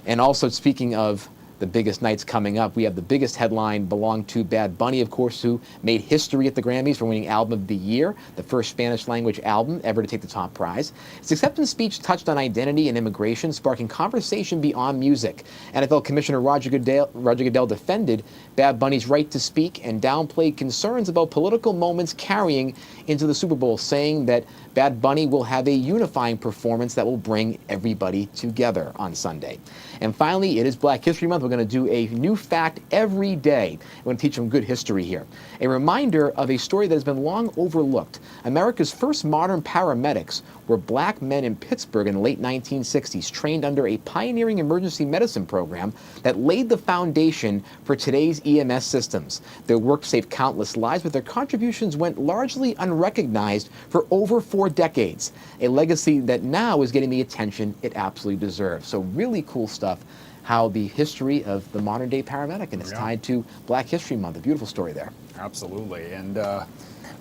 And also, speaking of the biggest nights coming up, we have the biggest headline belong to Bad Bunny, of course, who made history at the Grammys for winning Album of the Year, the first Spanish-language album ever to take the top prize. His acceptance speech touched on identity and immigration, sparking conversation beyond music. NFL Commissioner Roger Goodell defended Bad Bunny's right to speak and downplayed concerns about political moments carrying into the Super Bowl, saying that Bad Bunny will have a unifying performance that will bring everybody together on Sunday. And finally, it is Black History Month. We're going to do a new fact every day. We're going to teach them good history here. A reminder of a story that has been long overlooked. America's first modern paramedics were black men in Pittsburgh in the late 1960s, trained under a pioneering emergency medicine program that laid the foundation for today's EMS systems. Their work saved countless lives, but their contributions went largely unrecognized for over 4 decades, a legacy that now is getting the attention it absolutely deserves. So really cool stuff, how the history of the modern day paramedic, and it's tied to Black History Month. A beautiful story there. Absolutely. And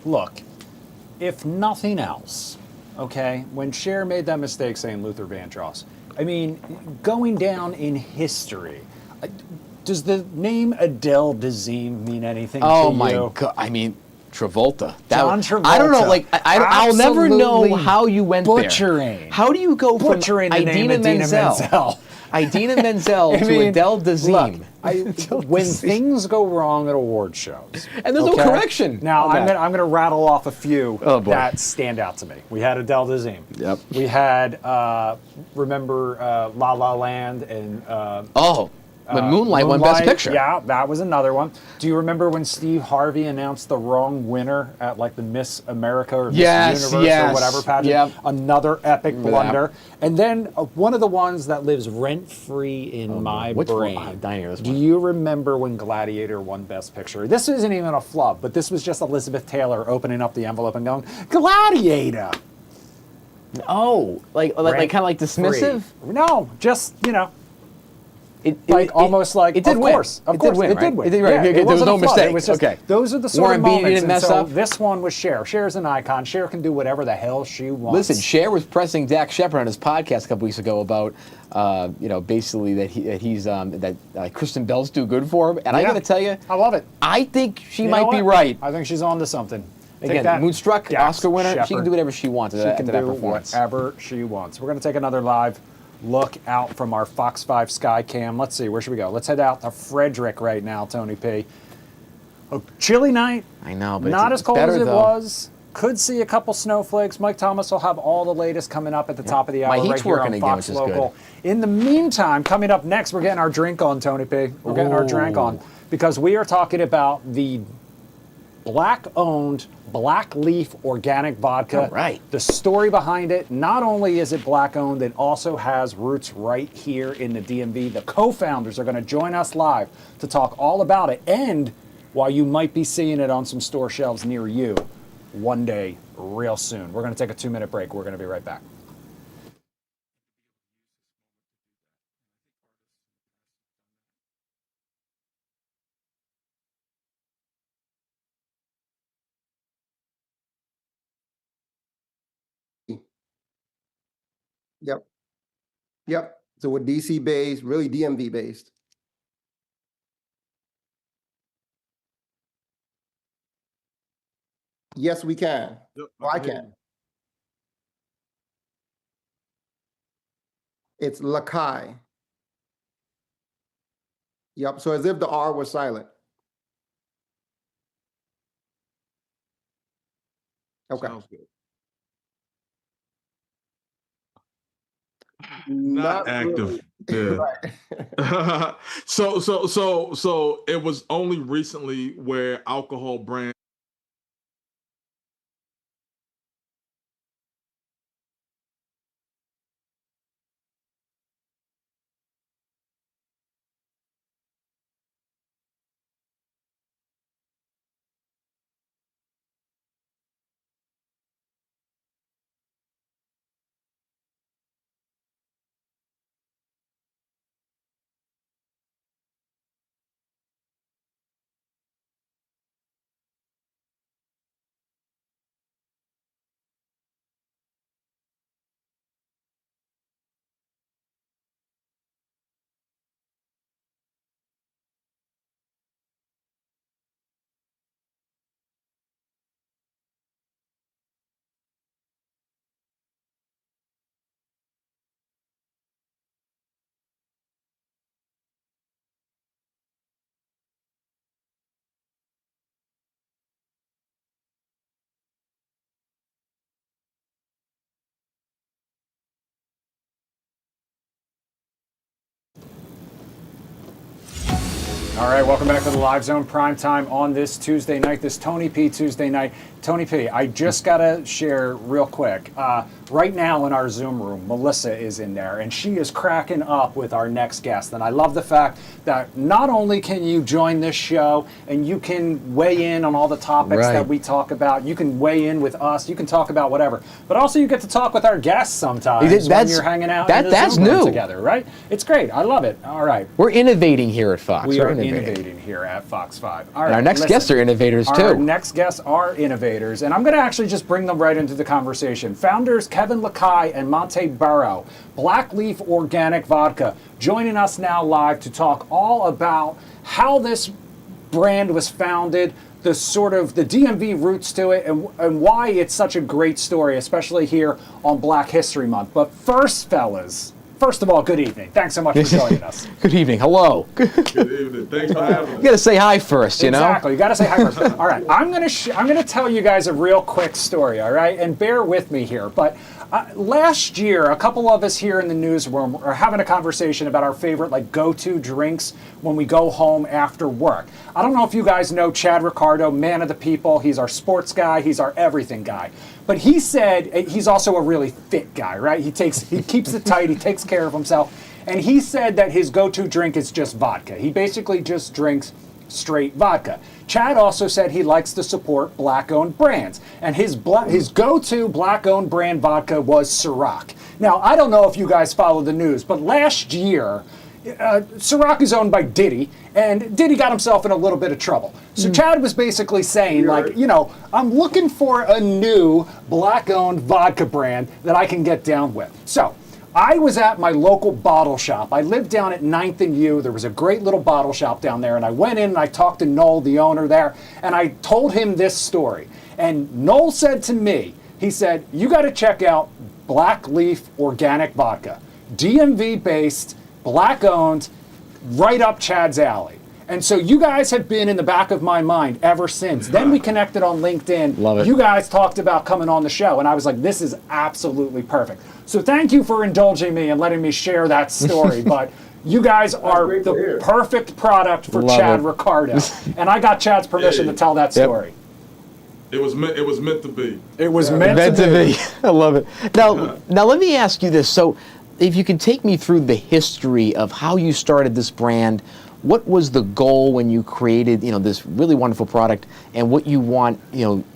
look, if nothing else, okay, when Cher made that mistake saying Luther Vandross, I mean, going down in history, does the name Adele Dazeem mean anything to you? Oh my God! I mean, Travolta. John Travolta. I don't know. Like I'll never know how you went butchering. there. How do you go from Idina Menzel, Idina Menzel to Adele Dazeem? When things go wrong at award shows, and there's no correction. Now I'm gonna rattle off a few that stand out to me. We had Adele Dazeem. Yep. We had remember La La Land and when Moonlight won Best Picture. Yeah, that was another one. Do you remember when Steve Harvey announced the wrong winner at like the Miss America or Miss Universe or whatever pageant? Yep. Another epic blunder. And then one of the ones that lives rent-free in my brain. Do you remember when Gladiator won Best Picture? This isn't even a flub, but this was just Elizabeth Taylor opening up the envelope and going, Gladiator! Oh, like kind of like dismissive? No, just, you know. It did win. Of course, it did win. There was no mistake. It was just, those are the sort Warren of Beatty moments. didn't mess so up. This one was Cher. Cher's an icon. Cher can do whatever the hell she wants. Listen, Cher was pressing Dak Shepard on his podcast a couple weeks ago about, basically that Kristen Bell's too good for him. And I got to tell you, I love it. I think she might be right. I think she's on to something. Again, Moonstruck, Oscar winner. Shepard. She can do whatever she wants. She can do whatever she wants. We're going to take another live look out from our Fox 5 Sky Cam. Let's see, where should we go? Let's head out to Frederick right now, Tony P. A chilly night. I know, but not it's as cold as it though. was. Could see a couple snowflakes. Mike Thomas will have all the latest coming up at the top of the hour. My heat's right here working on again, Fox which is Local. In the meantime, coming up next, we're getting our drink on, Tony P. We're getting our drink on because we are talking about the Black-owned Blackleaf organic vodka. All right. The story behind it, not only is it Black-owned, it also has roots right here in the DMV. The co-founders are going to join us live to talk all about it, and while you might be seeing it on some store shelves near you one day real soon. We're going to take a 2-minute break. We're going to be right back. Yep. So we're DC based, really DMV based. Yes, we can. Oh, I can. It's Lakai. Yep. So as if the R was silent. Okay. Sounds good. Not active. Really. Yeah. Right. So it was only recently where alcohol brands All right, welcome back to the Live Zone Primetime on this Tuesday night, this Tony P Tuesday night. Tony P, I just got to share real quick. Right now in our Zoom room, Melissa is in there, and she is cracking up with our next guest. And I love the fact that not only can you join this show and you can weigh in on all the topics that we talk about, you can weigh in with us, you can talk about whatever, but also you get to talk with our guests sometimes when you're hanging out in the Zoom room together, right? It's great. I love it. All right. We're innovating here at Fox. We are innovating here at Fox 5. All right, and our next guests are innovators too. Our next guests are innovators, and I'm going to actually just bring them right into the conversation. Founders Kevin Lakai and Monte Burrow, Blackleaf Organic Vodka, joining us now live to talk all about how this brand was founded, the sort of the DMV roots to it, and why it's such a great story, especially here on Black History Month. But first, fellas, first of all, good evening. Thanks so much for joining us. Good evening. Hello. Good evening. Thanks for having us. You got to say hi first, you know? Exactly. You got to say hi first. All right. I'm gonna tell you guys a real quick story, all right? And bear with me here. But last year, a couple of us here in the newsroom are having a conversation about our favorite go-to drinks when we go home after work. I don't know if you guys know Chad Ricardo, man of the people. He's our sports guy. He's our everything guy. But he said he's also a really fit guy, right? He keeps it tight. He takes care of himself. And he said that his go-to drink is just vodka. He basically just drinks straight vodka. Chad also said he likes to support black-owned brands, and his go-to black-owned brand vodka was Ciroc. Now, I don't know if you guys follow the news, but last year, Ciroc is owned by Diddy, and Diddy got himself in a little bit of trouble. So Chad was basically saying, I'm looking for a new black-owned vodka brand that I can get down with. So I was at my local bottle shop. I lived down at 9th and U. There was a great little bottle shop down there, and I went in and I talked to Noel, the owner there, and I told him this story. And Noel said to me, he said, you got to check out Blackleaf Organic Vodka. DMV-based, black-owned, right up Chad's alley. And so you guys have been in the back of my mind ever since. Then we connected on LinkedIn. Love it. You guys talked about coming on the show, and I was like, this is absolutely perfect. So thank you for indulging me and letting me share that story. But you guys are the perfect product for Chad Ricardo. And I got Chad's permission to tell that story. It was meant to be. It was meant to be. I love it. Now let me ask you this. So if you can take me through the history of how you started this brand, what was the goal when you created, this really wonderful product, and what you want,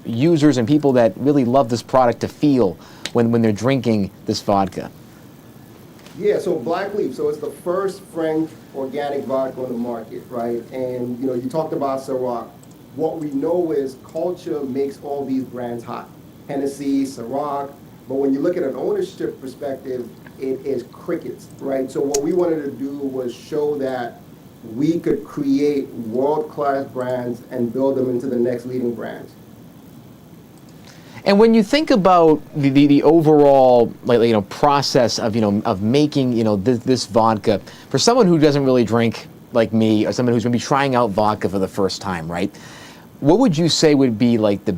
users and people that really love this product to feel when they're drinking this vodka? Yeah, so Blackleaf, so it's the first French organic vodka on the market, right? And you talked about Ciroc. What we know is culture makes all these brands hot. Hennessy, Ciroc, but when you look at an ownership perspective, it is crickets, right? So what we wanted to do was show that we could create world-class brands and build them into the next leading brands. And when you think about the overall process of making this vodka, for someone who doesn't really drink like me, or someone who's going to be trying out vodka for the first time, right? What would you say would be the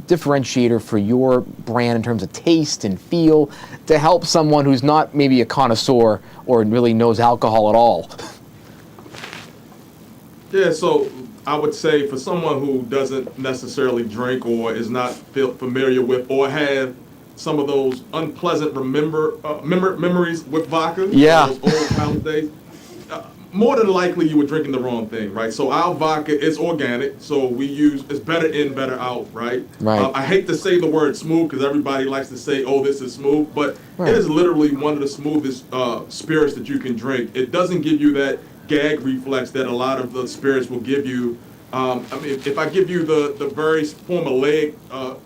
differentiator for your brand in terms of taste and feel to help someone who's not maybe a connoisseur or really knows alcohol at all? Yeah, so I would say for someone who doesn't necessarily drink or is not familiar with or have some of those unpleasant memories with vodka, those old college days, more than likely you were drinking the wrong thing, right? So our vodka is organic, so it's better in, better out, right? Right. I hate to say the word smooth because everybody likes to say, oh, this is smooth, but it is literally one of the smoothest spirits that you can drink. It doesn't give you that gag reflex that a lot of the spirits will give you. If I give you the very formulaic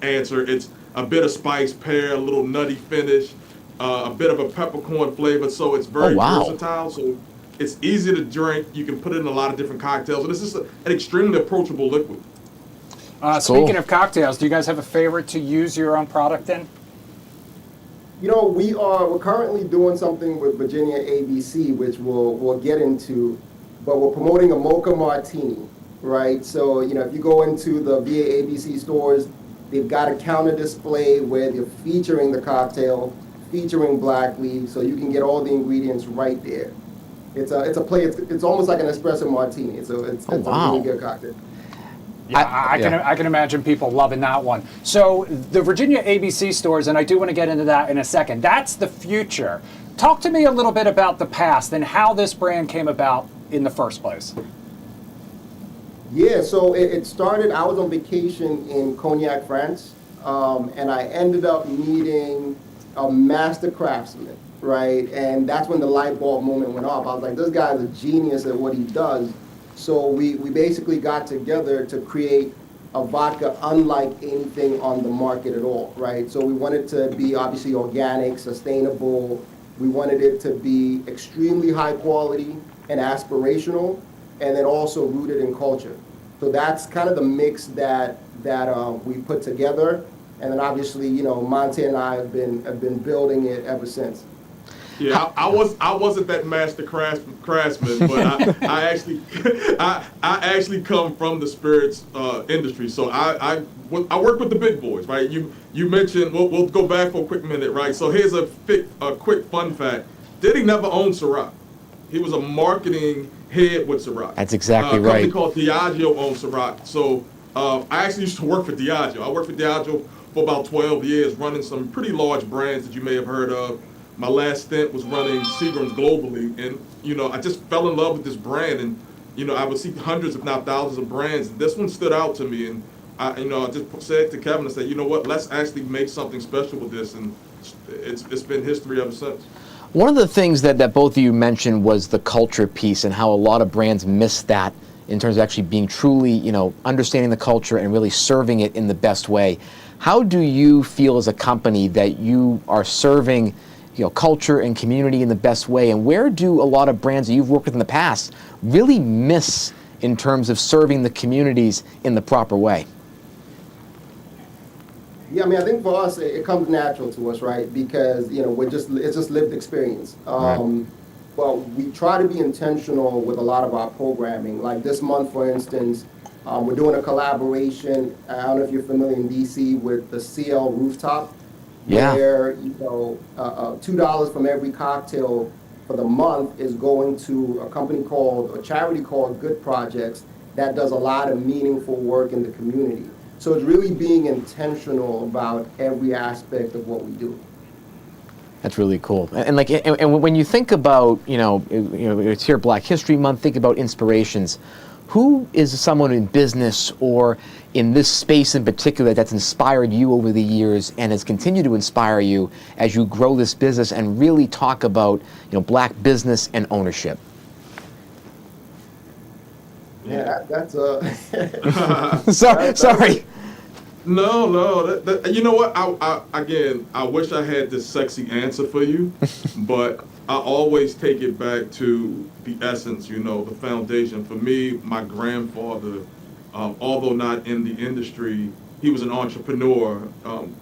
answer, it's a bit of spice, pear, a little nutty finish, a bit of a peppercorn flavor, so it's very versatile. So it's easy to drink. You can put it in a lot of different cocktails, and this is an extremely approachable liquid. Speaking of cocktails, do you guys have a favorite to use your own product in? We're currently doing something with Virginia ABC, which we'll get into, but we're promoting a mocha martini, right? So, if you go into the VA ABC stores, they've got a counter display where they're featuring the cocktail, featuring Blackleaf, so you can get all the ingredients right there. It's a play. It's almost like an espresso martini. It's a really good cocktail. Yeah, I can imagine people loving that one. So the Virginia ABC stores, and I do want to get into that in a second, that's the future. Talk to me a little bit about the past and how this brand came about in the first place. Yeah, so it started, I was on vacation in Cognac, France, and I ended up meeting a master craftsman, right? And that's when the light bulb moment went off. I was like, this guy's a genius at what he does. So we basically got together to create a vodka unlike anything on the market at all, right? So we wanted to be obviously organic, sustainable. We wanted it to be extremely high quality and aspirational, and then also rooted in culture. So that's kind of the mix that we put together. And then obviously, Monte and I have been building it ever since. Yeah, I wasn't that master craftsman, but I actually come from the spirits industry. So I work with the big boys, right? You mentioned we'll go back for a quick minute, right? So here's a quick fun fact: Diddy never owned Ciroc. He was a marketing head with Ciroc. That's exactly A right. company called Diageo owned Ciroc. So I actually used to work for Diageo. I worked for Diageo for about 12 years, running some pretty large brands that you may have heard of. My last stint was running Seagram's globally, and I just fell in love with this brand, and I would see hundreds, if not thousands, of brands. And this one stood out to me, and I just said to Kevin, I said, you know what, let's actually make something special with this, and it's been history ever since. One of the things that both of you mentioned was the culture piece and how a lot of brands miss that in terms of actually being truly, understanding the culture and really serving it in the best way. How do you feel as a company that you are serving culture and community in the best way, and where do a lot of brands that you've worked with in the past really miss in terms of serving the communities in the proper way? Yeah, I mean, I think for us, it comes natural to us, right? Because, it's just lived experience. Right. But we try to be intentional with a lot of our programming. Like this month, for instance, we're doing a collaboration, I don't know if you're familiar in DC, with the CL Rooftop. Yeah. Where, $2 from every cocktail for the month is going to a charity called Good Projects that does a lot of meaningful work in the community. So it's really being intentional about every aspect of what we do. That's really cool. And when you think about, it's here Black History Month, think about inspirations. Who is someone in business or in this space in particular that's inspired you over the years and has continued to inspire you as you grow this business and really talk about, Black business and ownership? Yeah, that's a... Sorry. No. You know what? I wish I had this sexy answer for you, but I always take it back to the essence, the foundation. For me, my grandfather, although not in the industry, he was an entrepreneur,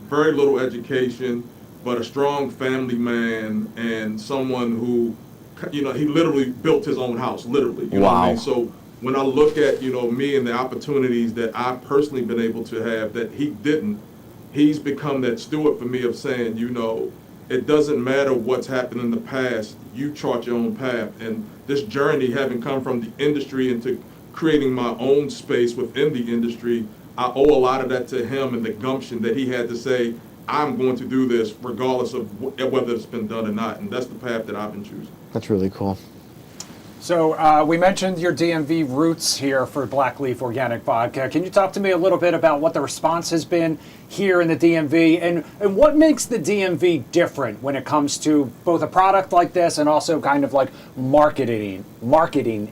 very little education, but a strong family man and someone who, he literally built his own house, literally. You know what I mean? So when I look at, me and the opportunities that I've personally been able to have that he didn't, he's become that steward for me of saying, it doesn't matter what's happened in the past, you chart your own path. And this journey, having come from the industry into creating my own space within the industry, I owe a lot of that to him and the gumption that he had to say, I'm going to do this regardless of whether it's been done or not. And that's the path that I've been choosing. That's really cool. So we mentioned your DMV roots here for Blackleaf Organic Vodka. Can you talk to me a little bit about what the response has been here in the DMV and what makes the DMV different when it comes to both a product like this and also kind of like marketing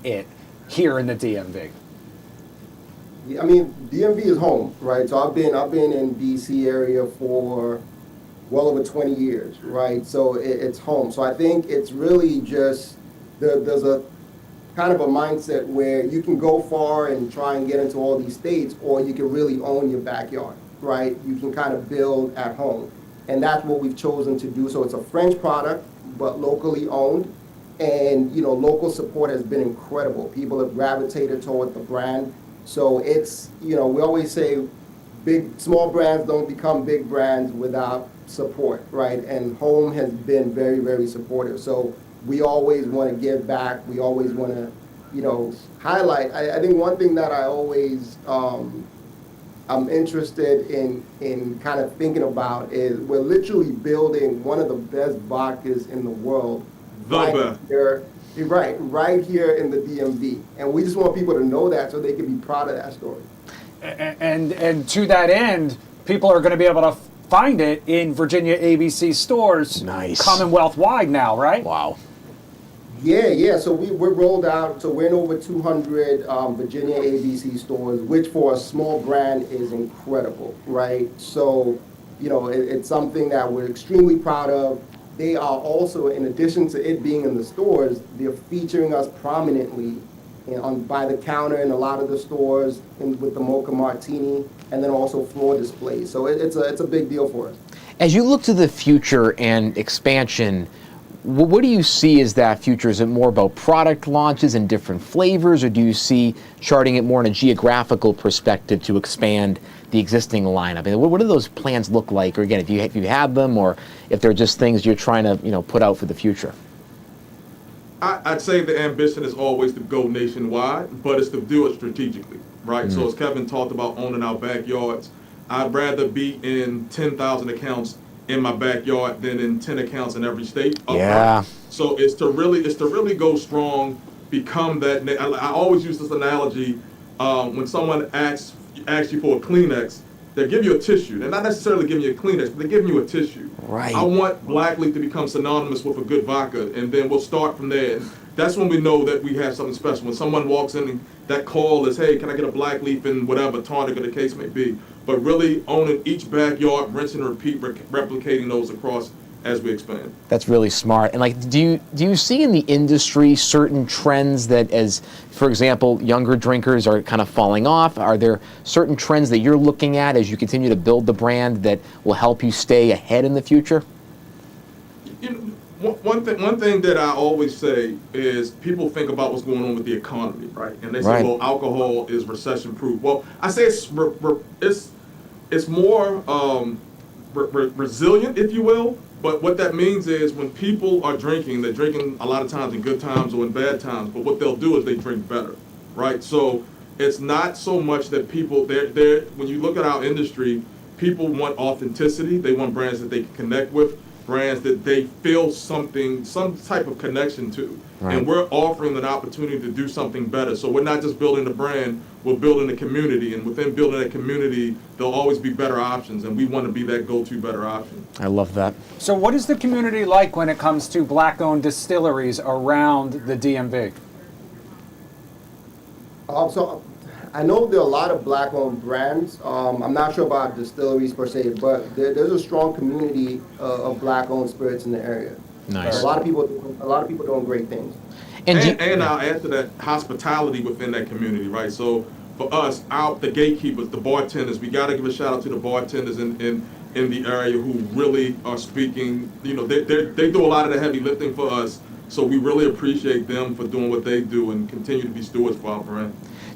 it here in the DMV? I mean, DMV is home, right? So I've been in DC area for well over 20 years, right? So it's home. So I think it's really just there's a kind of a mindset where you can go far and try and get into all these states, or you can really own your backyard, right? You can kind of build at home. And that's what we've chosen to do. So it's a French product, but locally owned. And, local support has been incredible. People have gravitated toward the brand. So it's, we always say small brands don't become big brands without support, right? And home has been very, very supportive. So we always want to give back. We always want to, highlight. I think one thing that I always, I'm interested in kind of thinking about is we're literally building one of the best vodkas in the world. Right here in the DMV. And we just want people to know that so they can be proud of that story. And to that end, people are going to be able to find it in Virginia ABC stores. Nice. Commonwealth-wide now, right? Wow. Yeah. So we're rolled out. So we're in over 200 Virginia ABC stores, which for a small brand is incredible, right? So, it's something that we're extremely proud of. They are also, in addition to it being in the stores, they're featuring us prominently by the counter in a lot of the stores with the Mocha Martini, and then also floor displays. So it's a big deal for us. As you look to the future and expansion, what do you see as that future? Is it more about product launches and different flavors, or do you see charting it more in a geographical perspective to expand the existing lineup? I mean, what do those plans look like? Or again, if you have them, or if they're just things you're trying to put out for the future? I'd say the ambition is always to go nationwide, but it's to do it strategically, right? Mm-hmm. So as Kevin talked about owning our backyards, I'd rather be in 10,000 accounts in my backyard than in 10 accounts in every state. Yeah. So it's to really go strong, become that. I always use this analogy when someone asks you for a Kleenex, they give you a tissue. They're not necessarily giving you a Kleenex, but they're giving you a tissue. Right. I want Blackleaf to become synonymous with a good vodka, and then we'll start from there. And that's when we know that we have something special. When someone walks in and that call is, hey, can I get a Blackleaf and whatever, tonic or the case may be. But really owning each backyard, rinse and repeat, replicating those across as we expand. That's really smart. And do you see in the industry certain trends that, as for example, younger drinkers are kind of falling off? Are there certain trends that you're looking at as you continue to build the brand that will help you stay ahead in the future? One thing that I always say is people think about what's going on with the economy, right? And they say, well, alcohol is recession-proof. Well, I say it's more resilient, if you will. But what that means is when people are drinking, they're drinking a lot of times in good times or in bad times. But what they'll do is they drink better, right? So it's not so much that people, when you look at our industry, people want authenticity. They want brands that they can connect with, brands that they feel some type of connection to. Right. And we're offering an opportunity to do something better. So we're not just building a brand, we're building a community. And within building a community, there'll always be better options. And we want to be that go-to better option. I love that. So what is the community like when it comes to black-owned distilleries around the DMV? So I know there are a lot of black-owned brands. I'm not sure about distilleries per se, but there's a strong community of black-owned spirits in the area. Nice. A lot of people doing great things. And I'll add to that hospitality within that community, right? So for us, the gatekeepers, the bartenders, we got to give a shout out to the bartenders in the area who really are speaking. They do a lot of the heavy lifting for us. So we really appreciate them for doing what they do and continue to be stewards for our brand.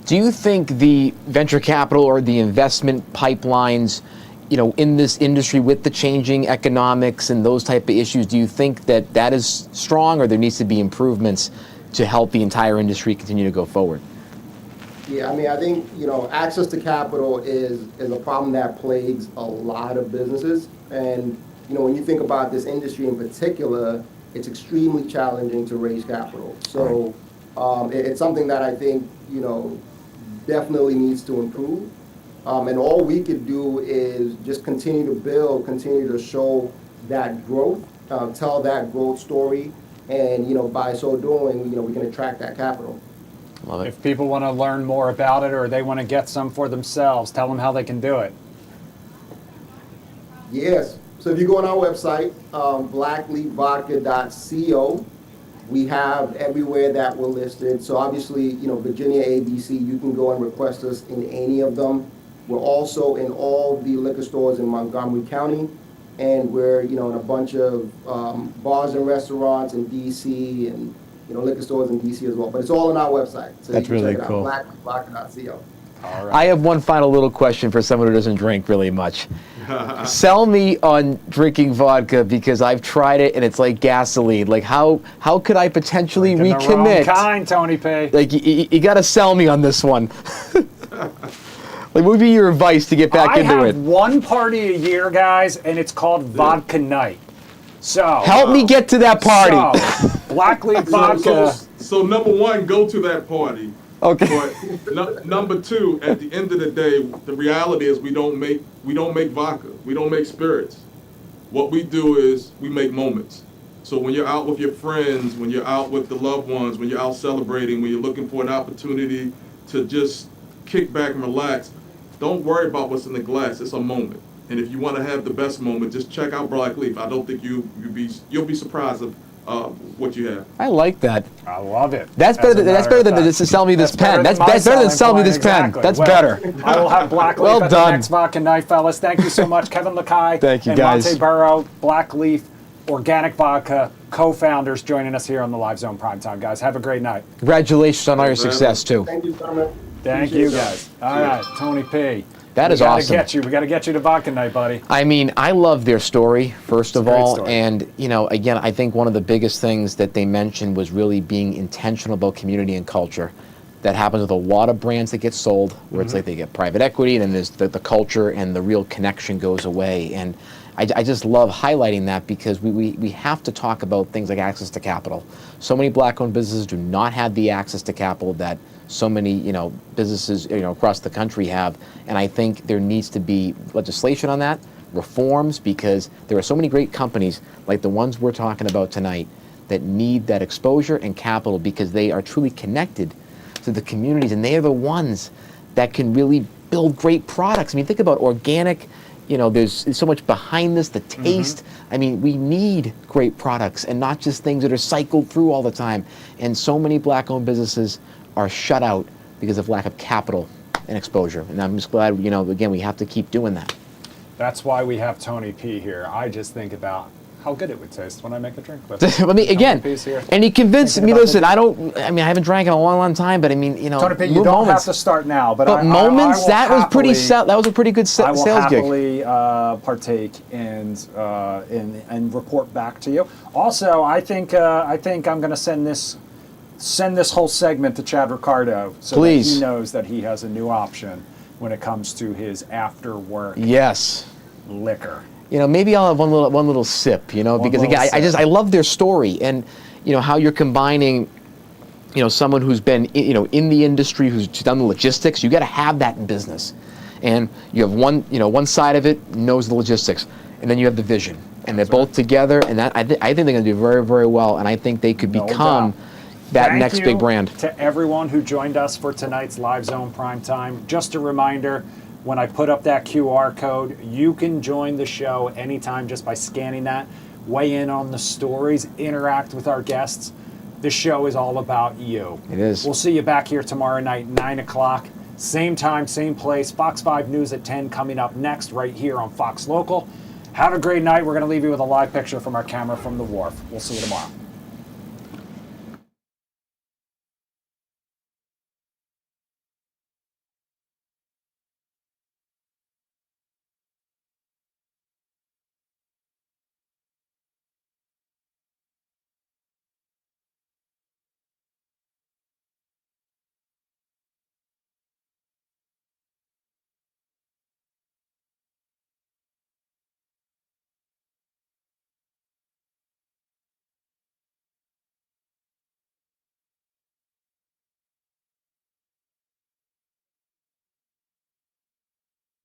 Do you think the venture capital or the investment pipelines, in this industry with the changing economics and those type of issues, do you think that is strong, or there needs to be improvements to help the entire industry continue to go forward? Yeah, I think, access to capital is a problem that plagues a lot of businesses. And, when you think about this industry in particular, it's extremely challenging to raise capital. So it's something that I think, definitely needs to improve. And all we could do is just continue to build, continue to show that growth, tell that growth story, and by so doing, we can attract that capital. Love it. If people want to learn more about it or they want to get some for themselves, tell them how they can do it. Yes. So if you go on our website, blackleafvodka.co, we have everywhere that we're listed. So obviously, Virginia ABC, you can go and request us in any of them. We're also in all the liquor stores in Montgomery County, and we're, in a bunch of bars and restaurants in DC and, liquor stores in DC as well. But it's all on our website. So that's really cool. Blackleafvodka.co. All right. I have one final little question for someone who doesn't drink really much. Sell me on drinking vodka because I've tried it and it's like gasoline. Like how could I potentially Drinking the wrong recommit? kind, Tony P. Like you got to sell me on this one. Like, what would be your advice to get back into I it? have one party a year, guys, and it's called Vodka Night. So Help me get to that party. So, Blackleaf Vodka. So number one, go to that party. Okay. But number two, at the end of the day, the reality is we don't make vodka. We don't make spirits. What we do is we make moments. So when you're out with your friends, when you're out with the loved ones, when you're out celebrating, when you're looking for an opportunity to just kick back and relax, don't worry about what's in the glass. It's a moment. And if you want to have the best moment, just check out Blackleaf. I don't think you'll be surprised of what you have. I like that. I love it. That's better than just to sell me this pen. That's better than sell me this pen. That's better. I will have Blackleaf Well at done. the next Vodka Night, fellas. Thank you so much, Kevin Lakai. Thank you, and guys. Monte Burrow, Blackleaf, Organic Vodka, co-founders joining us here on the Live Zone Primetime. Guys, have a great night. Congratulations on all your success, too. Thank you, gentlemen. Thank you, guys. All right, Tony P. That is awesome. We got to get you to Vodka Night, buddy. I mean, I love their story, first of a great all. story. And, again, I think one of the biggest things that they mentioned was really being intentional about community and culture. That happens with a lot of brands that get sold, where it's like they get private equity, and then there's the culture and the real connection goes away. And I just love highlighting that because we have to talk about things like access to capital. So many black-owned businesses do not have the access to capital that so many businesses across the country have, and I think there needs to be legislation on that, reforms, because there are so many great companies like the ones we're talking about tonight that need that exposure and capital because they are truly connected to the communities, and they are the ones that can really build great products. I mean, think about organic. There's so much behind this, the taste. I mean, we need great products and not just things that are cycled through all the time. And so many black-owned businesses are shut out because of lack of capital and exposure. And I'm just glad, again, we have to keep doing that. That's why we have Tony P here. I just think about how good it would taste when I make a drink with Let me again, Tony P's here. and he convinced Thinking me. about Listen, I haven't drank in a long, long time, but I mean, Tony P, you little don't moments. have to start now, but But I moments, will that was pretty. happily- That was a pretty good I will sales gig. happily partake and report back to you. Also, I think I'm going to send this whole segment to Chad Ricardo so Please. that he knows that he has a new option when it comes to his after work Yes. liquor. Maybe I'll have one little sip. Because again, I love their story and how you're combining. Someone who's been in the industry, who's done the logistics. You got to have that in business, and you have one side of it knows the logistics, and then you have the vision, and they're both together, and that I think they're going to do very, very well, and I think they could No become doubt. that Thank next you big brand. To everyone who joined us for tonight's Live Zone Primetime. Just a reminder, when I put up that QR code, you can join the show anytime just by scanning that, weigh in on the stories, interact with our guests. The show is all about you. It is. We'll see you back here tomorrow night, 9 o'clock. Same time, same place. Fox 5 News at 10 coming up next right here on Fox Local. Have a great night. We're going to leave you with a live picture from our camera from the wharf. We'll see you tomorrow.